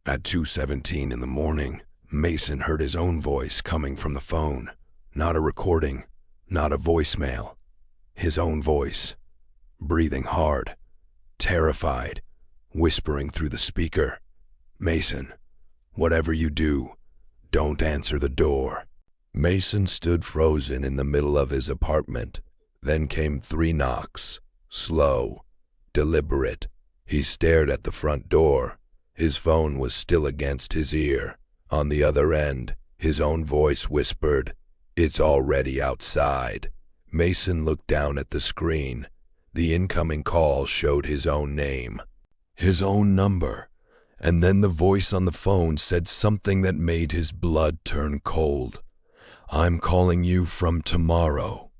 At 2:17 in the morning, Mason heard his own voice coming from the phone. Not a recording, not a voicemail. His own voice, breathing hard, terrified, whispering through the speaker. "Mason, whatever you do, don't answer the door." Mason stood frozen in the middle of his apartment. Then came 3 knocks, slow, deliberate. He stared at the front door. His phone was still against his ear. On the other end, his own voice whispered, "It's already outside." Mason looked down at the screen. The incoming call showed his own name, his own number, and then the voice on the phone said something that made his blood turn cold. "I'm calling you from tomorrow."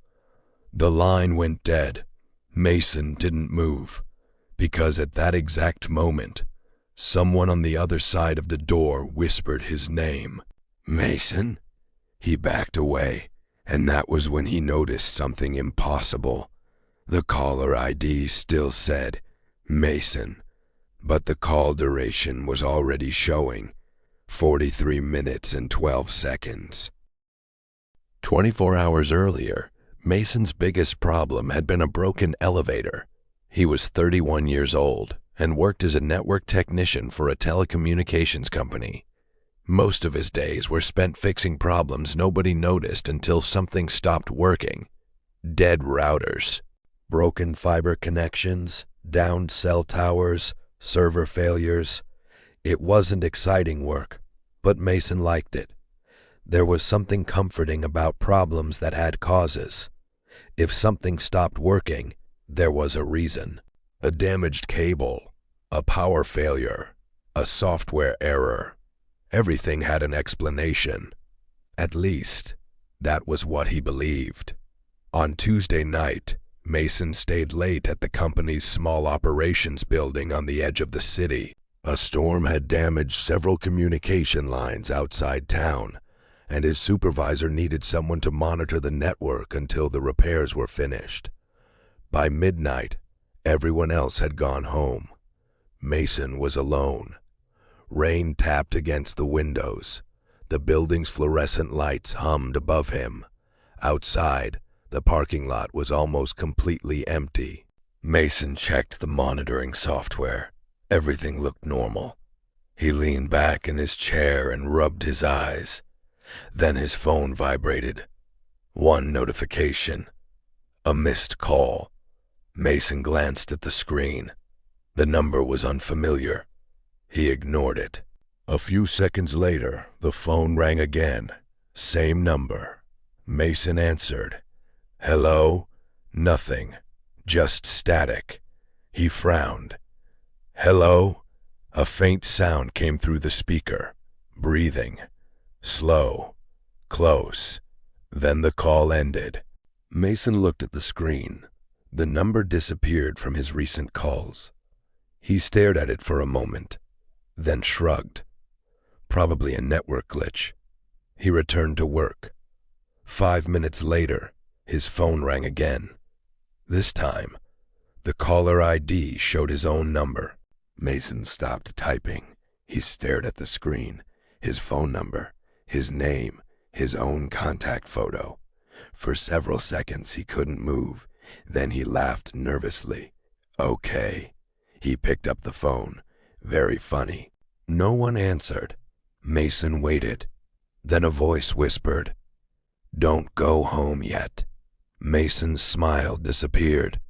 The line went dead. Mason didn't move, because at that exact moment, someone on the other side of the door whispered his name. "Mason?" He backed away, and that was when he noticed something impossible. The caller ID still said Mason, but the call duration was already showing 43 minutes and 12 seconds. 24 hours earlier, Mason's biggest problem had been a broken elevator. He was 31 years old and worked as a network technician for a telecommunications company. Most of his days were spent fixing problems nobody noticed until something stopped working. Dead routers, broken fiber connections, downed cell towers, server failures. It wasn't exciting work, but Mason liked it. There was something comforting about problems that had causes. If something stopped working, there was a reason. A damaged cable, a power failure, a software error. Everything had an explanation. At least, that was what he believed. On Tuesday night, Mason stayed late at the company's small operations building on the edge of the city. A storm had damaged several communication lines outside town, and his supervisor needed someone to monitor the network until the repairs were finished. By midnight, everyone else had gone home. Mason was alone. Rain tapped against the windows. The building's fluorescent lights hummed above him. Outside, the parking lot was almost completely empty. Mason checked the monitoring software. Everything looked normal. He leaned back in his chair and rubbed his eyes. Then his phone vibrated. One notification. A missed call. Mason glanced at the screen. The number was unfamiliar. He ignored it. A few seconds later, the phone rang again. Same number. Mason answered. "Hello?" Nothing. Just static. He frowned. "Hello?" A faint sound came through the speaker. Breathing. Slow. Close. Then the call ended. Mason looked at the screen. The number disappeared from his recent calls. He stared at it for a moment, then shrugged. Probably a network glitch. He returned to work. 5 minutes later, his phone rang again. This time, the caller ID showed his own number. Mason stopped typing. He stared at the screen. His phone number, his name, his own contact photo. For several seconds he couldn't move. Then he laughed nervously. "Okay." He picked up the phone. Very funny. No one answered. Mason waited. Then a voice whispered, "Don't go home yet." Mason's smile disappeared.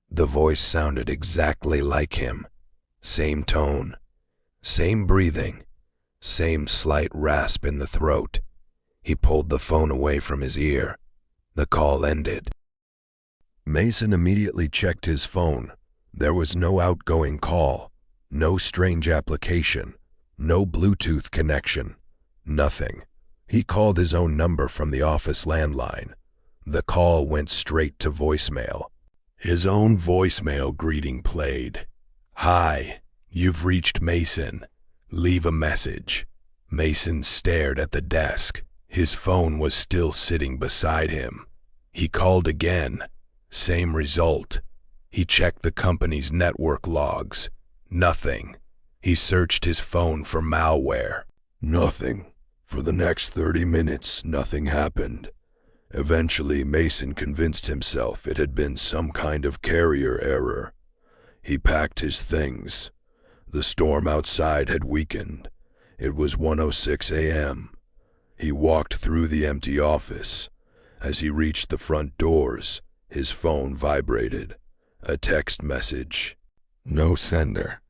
The voice sounded exactly like him. Same tone, same breathing, same slight rasp in the throat. He pulled the phone away from his ear. The call ended. Mason immediately checked his phone. There was no outgoing call, no strange application, no Bluetooth connection, nothing. He called his own number from the office landline. The call went straight to voicemail. His own voicemail greeting played. "Hi, you've reached Mason. Leave a message." Mason stared at the desk. His phone was still sitting beside him. He called again. Same result. He checked the company's network logs. Nothing. He searched his phone for malware. Nothing. For the next 30 minutes, nothing happened. Eventually, Mason convinced himself it had been some kind of carrier error. He packed his things. The storm outside had weakened. It was 1:06 a.m. He walked through the empty office. As he reached the front doors, his phone vibrated. A text message. No sender.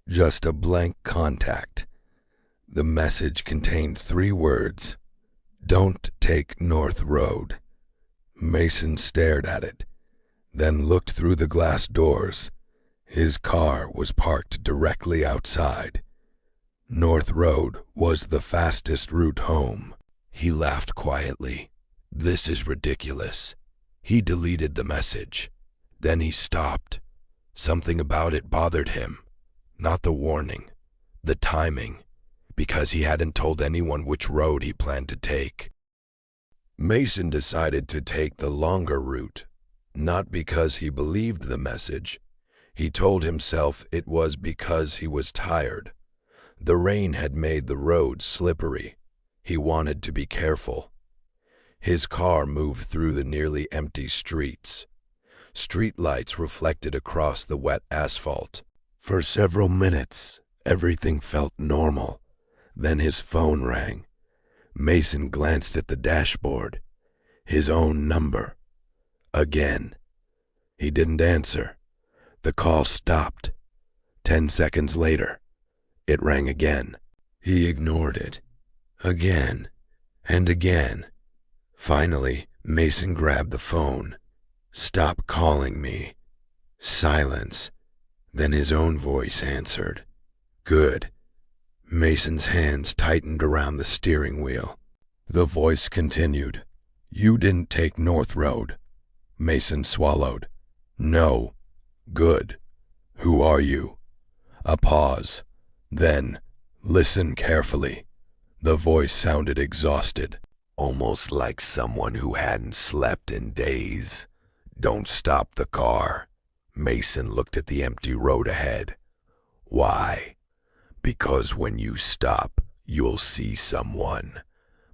Just a blank contact. The message contained 3 words. Don't take North Road. Mason stared at it, then looked through the glass doors. His car was parked directly outside. North Road was the fastest route home. He laughed quietly. This is ridiculous. He deleted the message. Then he stopped. Something about it bothered him. Not the warning, the timing, because he hadn't told anyone which road he planned to take. Mason decided to take the longer route, not because he believed the message. He told himself it was because he was tired. The rain had made the road slippery. He wanted to be careful. His car moved through the nearly empty streets. Street lights reflected across the wet asphalt. For several minutes, everything felt normal. Then his phone rang. Mason glanced at the dashboard. His own number. Again. He didn't answer. The call stopped. 10 seconds later, it rang again. He ignored it. Again and again. Finally, Mason grabbed the phone. Stop calling me. Silence. Then his own voice answered. Good. Mason's hands tightened around the steering wheel. The voice continued. You didn't take North Road. Mason swallowed. No. Good. Who are you? A pause. Then, listen carefully. The voice sounded exhausted, almost like someone who hadn't slept in days. Don't stop the car. Mason looked at the empty road ahead. Why? Because when you stop, you'll see someone.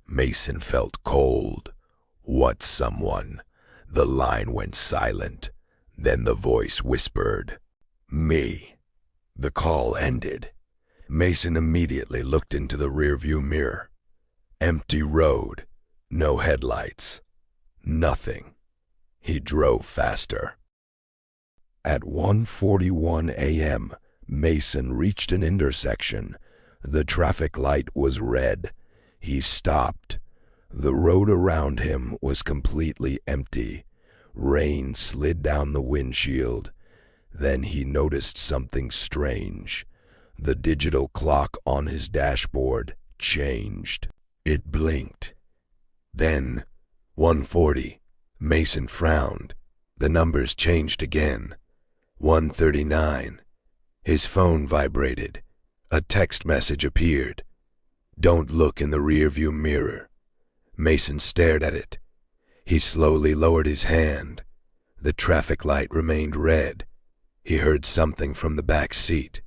Mason felt cold. What someone? The line went silent. Then the voice whispered, Me. The call ended. Mason immediately looked into the rearview mirror. Empty road. No headlights. Nothing. He drove faster. At 1:41 a.m., Mason reached an intersection. The traffic light was red. He stopped. The road around him was completely empty. Rain slid down the windshield. Then he noticed something strange. The digital clock on his dashboard changed. It blinked. Then, 1:40. Mason frowned. The numbers changed again. 1:39. His phone vibrated. A text message appeared. Don't look in the rearview mirror. Mason stared at it. He slowly lowered his hand. The traffic light remained red. He heard something from the back seat.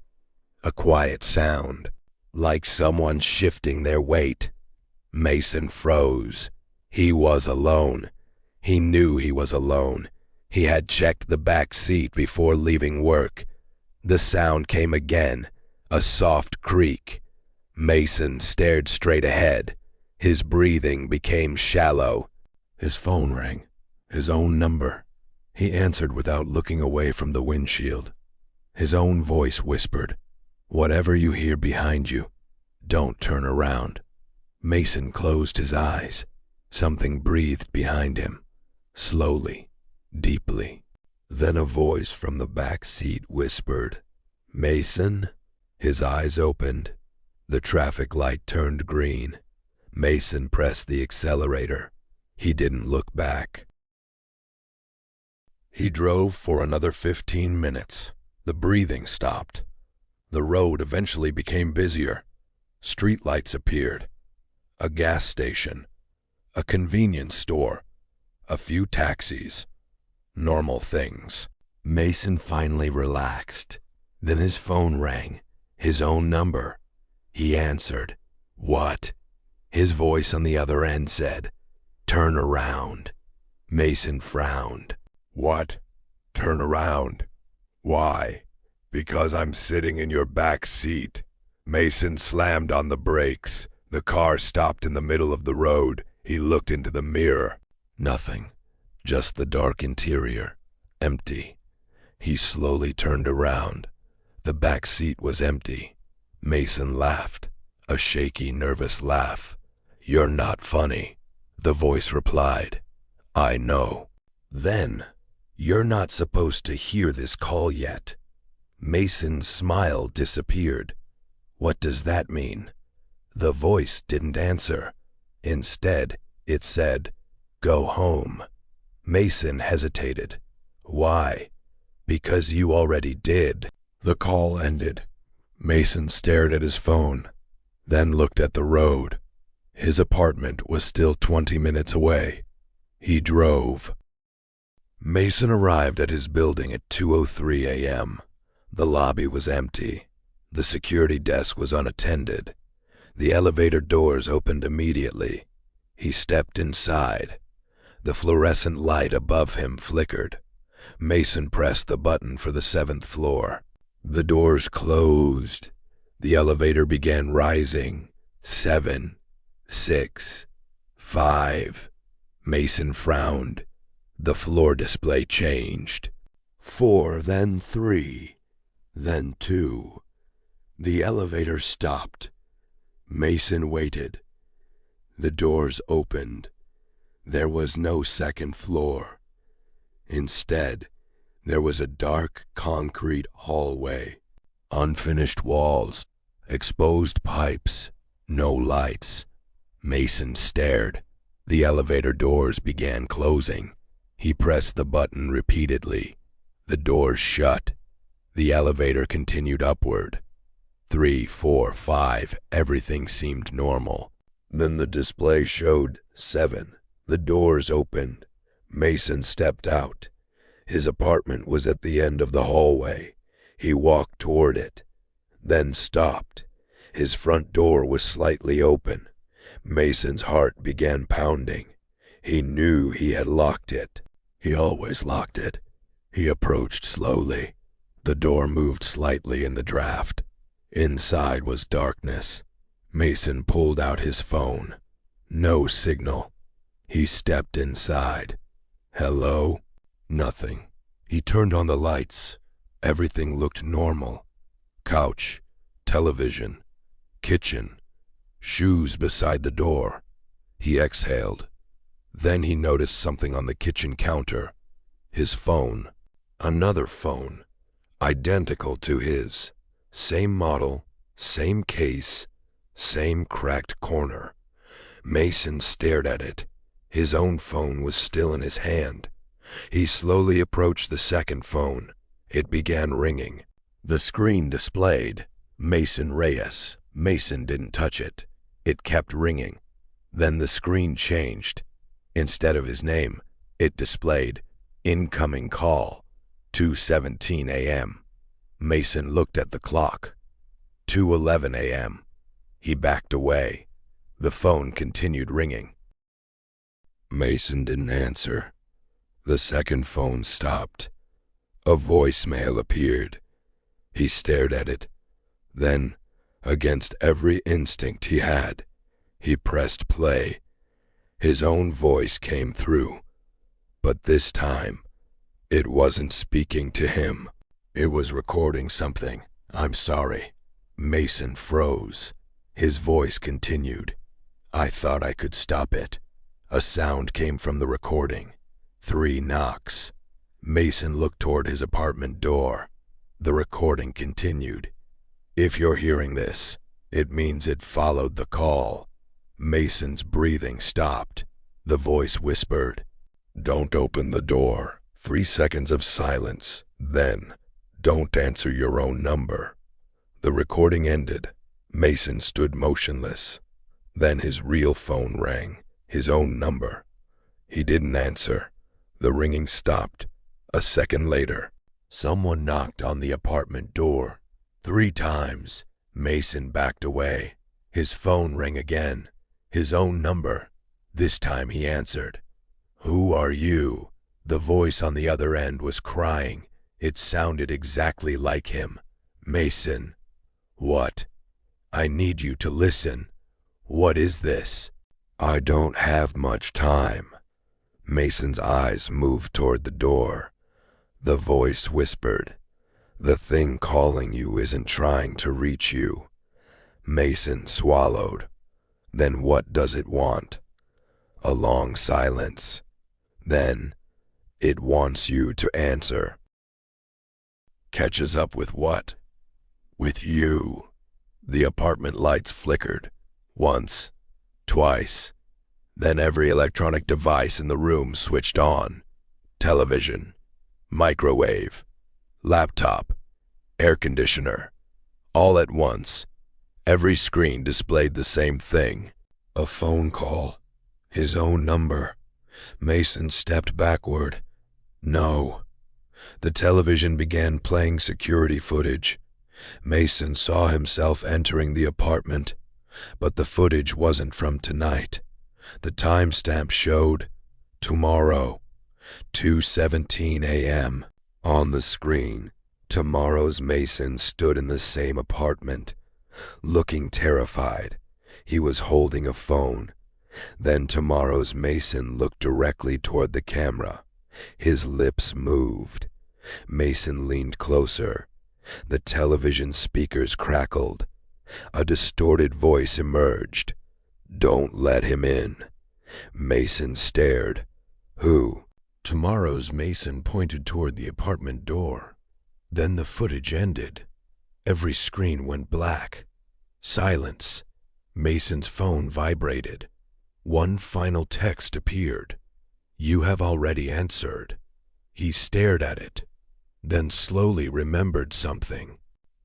A quiet sound, like someone shifting their weight. Mason froze. He was alone. He knew he was alone. He had checked the back seat before leaving work. The sound came again, a soft creak. Mason stared straight ahead. His breathing became shallow. His phone rang. His own number. He answered without looking away from the windshield. His own voice whispered, Whatever you hear behind you, don't turn around. Mason closed his eyes. Something breathed behind him, slowly, deeply. Then a voice from the back seat whispered, Mason? His eyes opened. The traffic light turned green. Mason pressed the accelerator. He didn't look back. He drove for another 15 minutes. The breathing stopped. The road eventually became busier. Streetlights appeared. A gas station. A convenience store. A few taxis. Normal things. Mason finally relaxed. Then his phone rang. His own number. He answered. What? His voice on the other end said, "Turn around." Mason frowned. What? Turn around? Why? Because I'm sitting in your back seat. Mason slammed on the brakes. The car stopped in the middle of the road. He looked into the mirror. Nothing. Just the dark interior. Empty. He slowly turned around. The back seat was empty. Mason laughed. A shaky, nervous laugh. "You're not funny," the voice replied. "I know." Then, "You're not supposed to hear this call yet." Mason's smile disappeared. What does that mean? The voice didn't answer. Instead, it said, "Go home." Mason hesitated. Why? Because you already did. The call ended. Mason stared at his phone, then looked at the road. His apartment was still 20 minutes away. He drove. Mason arrived at his building at 2:03 a.m. The lobby was empty. The security desk was unattended. The elevator doors opened immediately. He stepped inside. The fluorescent light above him flickered. Mason pressed the button for the 7th floor. The doors closed. The elevator began rising. 7, 6, 5. Mason frowned. The floor display changed. 4, then 3, then 2. The elevator stopped. Mason waited. The doors opened. There was no 2nd floor. Instead, there was a dark concrete hallway. Unfinished walls, exposed pipes, no lights. Mason stared. The elevator doors began closing. He pressed the button repeatedly. The doors shut. The elevator continued upward. 3, 4, 5, everything seemed normal. Then the display showed 7. The doors opened. Mason stepped out. His apartment was at the end of the hallway. He walked toward it, then stopped. His front door was slightly open. Mason's heart began pounding. He knew he had locked it. He always locked it. He approached slowly. The door moved slightly in the draft. Inside was darkness. Mason pulled out his phone. No signal. He stepped inside. Hello? Nothing. He turned on the lights. Everything looked normal. Couch, television, kitchen, shoes beside the door. He exhaled. Then he noticed something on the kitchen counter. His phone. Another phone. Identical to his. Same model, same case, same cracked corner. Mason stared at it. His own phone was still in his hand. He slowly approached the 2nd phone. It began ringing. The screen displayed Mason Reyes. Mason didn't touch it. It kept ringing. Then the screen changed. Instead of his name, it displayed incoming call, 2:17 a.m. Mason looked at the clock. 2:11 a.m. He backed away. The phone continued ringing. Mason didn't answer. The 2nd phone stopped. A voicemail appeared. He stared at it. Then, against every instinct he had, he pressed play. His own voice came through. But this time, it wasn't speaking to him. It was recording something. "I'm sorry." Mason froze. His voice continued. "I thought I could stop it." A sound came from the recording. 3 knocks. Mason looked toward his apartment door. The recording continued. "If you're hearing this, it means it followed the call." Mason's breathing stopped. The voice whispered, "Don't open the door." 3 seconds of silence. Then, "Don't answer your own number." The recording ended. Mason stood motionless. Then his real phone rang, his own number. He didn't answer. The ringing stopped. A second later, someone knocked on the apartment door. 3 times. Mason backed away. His phone rang again. His own number. This time he answered. "Who are you?" The voice on the other end was crying. It sounded exactly like him. "Mason." "What?" "I need you to listen." "What is this?" "I don't have much time." Mason's eyes moved toward the door. The voice whispered, "The thing calling you isn't trying to reach you." Mason swallowed. "Then what does it want?" A long silence. Then, "It wants you to answer." "Catches up with what?" "With you." The apartment lights flickered. Once. Twice. Then every electronic device in the room switched on. Television. Microwave. Laptop. Air conditioner. All at once. Every screen displayed the same thing. A phone call. His own number. Mason stepped backward. No. The television began playing security footage. Mason saw himself entering the apartment, but the footage wasn't from tonight. The timestamp showed tomorrow, 2:17 a.m. On the screen, tomorrow's Mason stood in the same apartment, looking terrified. He was holding a phone. Then tomorrow's Mason looked directly toward the camera. His lips moved. Mason leaned closer. The television speakers crackled. A distorted voice emerged. "Don't let him in." Mason stared. "Who?" Tomorrow's Mason pointed toward the apartment door. Then the footage ended. Every screen went black. Silence. Mason's phone vibrated. One final text appeared. "You have already answered." He stared at it, then slowly remembered something.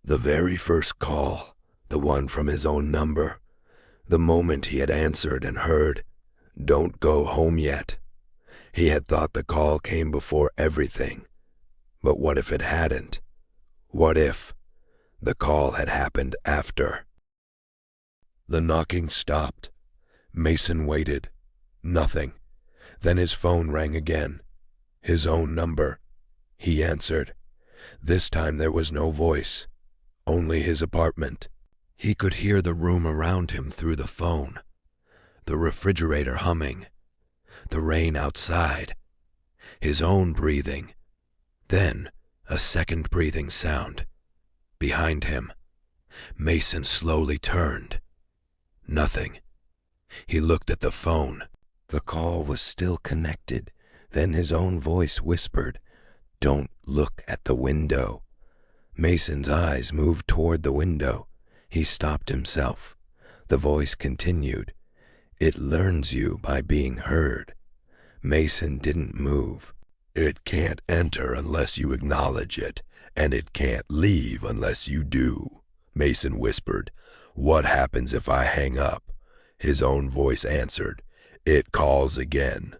The very first call, the one from his own number. The moment he had answered and heard, "Don't go home yet." He had thought the call came before everything. But what if it hadn't? What if the call had happened after? The knocking stopped. Mason waited. Nothing. Then his phone rang again. His own number. He answered. This time there was no voice. Only his apartment. He could hear the room around him through the phone. The refrigerator humming. The rain outside. His own breathing. Then a second breathing sound. Behind him. Mason slowly turned. Nothing. He looked at the phone. The call was still connected. Then his own voice whispered, "Don't look at the window." Mason's eyes moved toward the window. He stopped himself. The voice continued, "It learns you by being heard." Mason didn't move. "It can't enter unless you acknowledge it, and it can't leave unless you do." Mason whispered, "What happens if I hang up?" His own voice answered, "It calls again."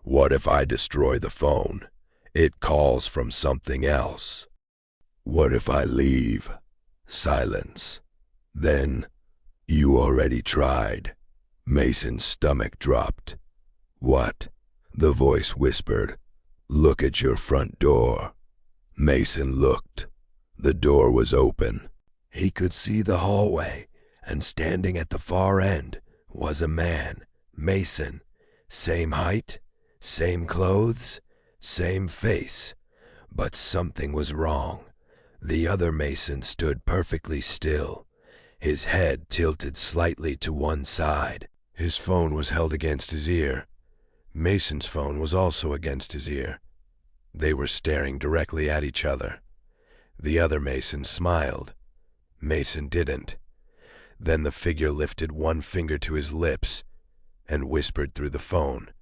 "What if I destroy the phone?" "It calls from something else." "What if I leave?" Silence. Then, "You already tried." Mason's stomach dropped. "What?" The voice whispered, "Look at your front door." Mason looked. The door was open. He could see the hallway, and standing at the far end was a man, Mason. Same height, same clothes, same face. But something was wrong. The other Mason stood perfectly still, his head tilted slightly to one side. His phone was held against his ear. Mason's phone was also against his ear. They were staring directly at each other. The other Mason smiled. Mason didn't. Then the figure lifted one finger to his lips and whispered through the phone,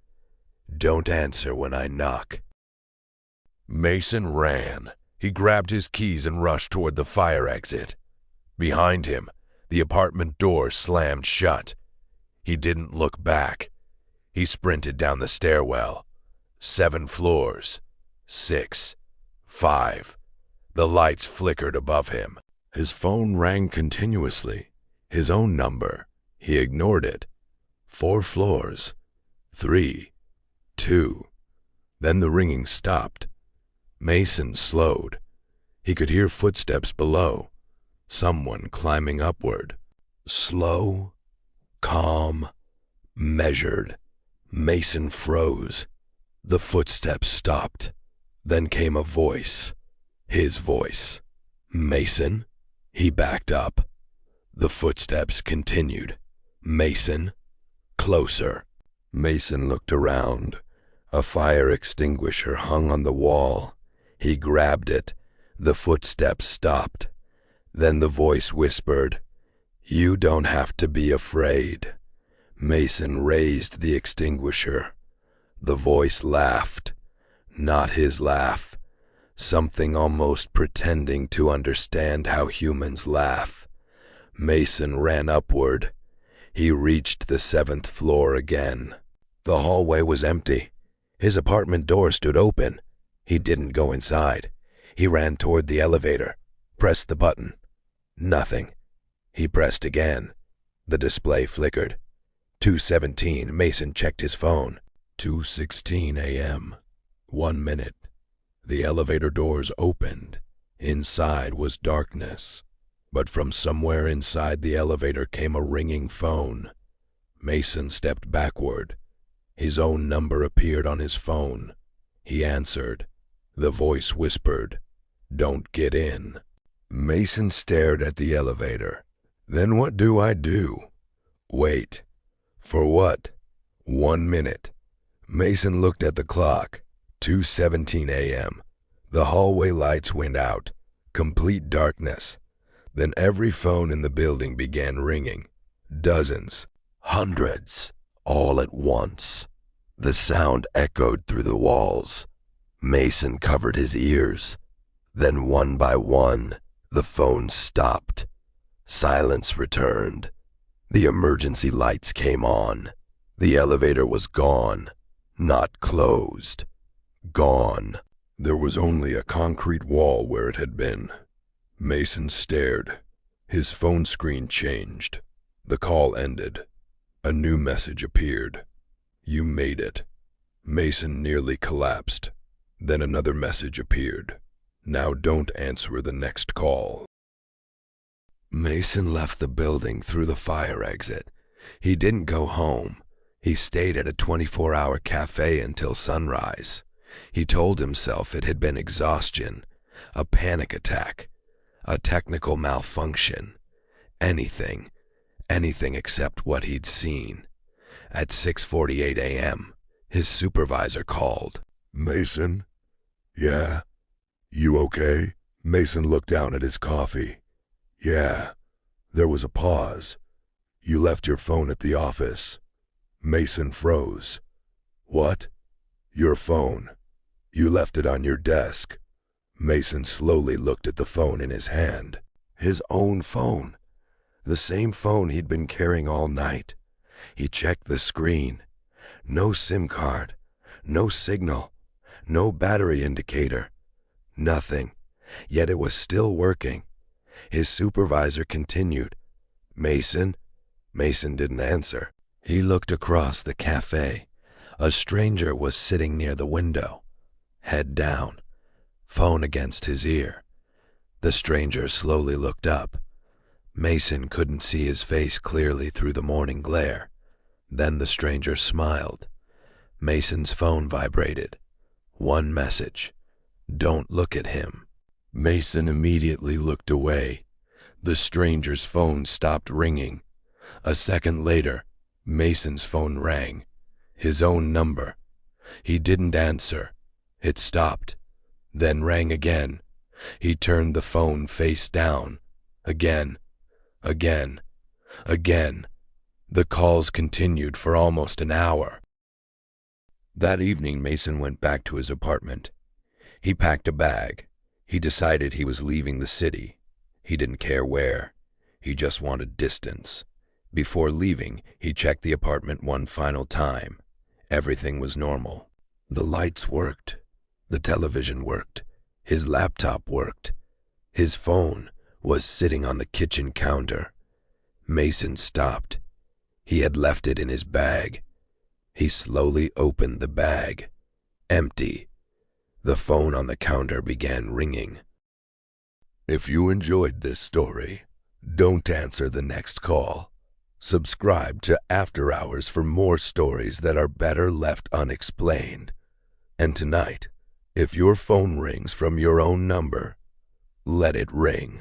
"Don't answer when I knock." Mason ran. He grabbed his keys and rushed toward the fire exit. Behind him, the apartment door slammed shut. He didn't look back. He sprinted down the stairwell. 7 floors. 6. 5. The lights flickered above him. His phone rang continuously. His own number. He ignored it. 4 floors. 3. 2. Then the ringing stopped. Mason slowed. He could hear footsteps below. Someone climbing upward. Slow, calm, measured. Mason froze. The footsteps stopped. Then came a voice. His voice. Mason? He backed up. The footsteps continued. Mason? Closer. Mason looked around. A fire extinguisher hung on the wall. He grabbed it. The footsteps stopped. Then the voice whispered, "You don't have to be afraid." Mason raised the extinguisher. The voice laughed. Not his laugh. Something almost pretending to understand how humans laugh. Mason ran upward. He reached the 7th floor again. The hallway was empty. His apartment door stood open. He didn't go inside. He ran toward the elevator, pressed the button. Nothing. He pressed again. The display flickered. 2:17, Mason checked his phone. 2:16 a.m. 1 minute. The elevator doors opened. Inside was darkness. But from somewhere inside the elevator came a ringing phone. Mason stepped backward. His own number appeared on his phone. He answered. The voice whispered, "Don't get in." Mason stared at the elevator. Then what do I do? Wait. For what? 1 minute. Mason looked at the clock. 2:17 a.m. The hallway lights went out. Complete darkness. Then every phone in the building began ringing. Dozens. Hundreds. All at once. The sound echoed through the walls. Mason covered his ears. Then one by one, the phones stopped. Silence returned. The emergency lights came on. The elevator was gone. Not closed. Gone. There was only a concrete wall where it had been. Mason stared. His phone screen changed. The call ended. A new message appeared. "You made it." Mason nearly collapsed. Then another message appeared. "Now don't answer the next call." Mason left the building through the fire exit. He didn't go home. He stayed at a 24-hour cafe until sunrise. He told himself it had been exhaustion, a panic attack, a technical malfunction. Anything except what he'd seen. At 6:48 a.m., his supervisor called. "Mason? Yeah? You okay?" Mason looked down at his coffee. "Yeah." There was a pause. "You left your phone at the office." Mason froze. "What?" "Your phone. You left it on your desk." Mason slowly looked at the phone in his hand. His own phone. The same phone he'd been carrying all night. He checked the screen. No SIM card. No signal. No battery indicator. Nothing. Yet it was still working. His supervisor continued. "Mason?" Mason didn't answer. He looked across the cafe. A stranger was sitting near the window, head down, phone against his ear. The stranger slowly looked up. Mason couldn't see his face clearly through the morning glare. Then the stranger smiled. Mason's phone vibrated. One message. "Don't look at him." Mason immediately looked away. The stranger's phone stopped ringing. A second later, Mason's phone rang. His own number. He didn't answer. It stopped. Then rang again. He turned the phone face down. Again. Again. Again. The calls continued for almost an hour. That evening, Mason went back to his apartment. He packed a bag. He decided he was leaving the city. He didn't care where. He just wanted distance. Before leaving, he checked the apartment one final time. Everything was normal. The lights worked. The television worked. His laptop worked. His phone, was sitting on the kitchen counter. Mason stopped. He had left it in his bag. He slowly opened the bag. Empty. The phone on the counter began ringing. If you enjoyed this story, don't answer the next call. Subscribe to After Hours for more stories that are better left unexplained. And tonight, if your phone rings from your own number, let it ring.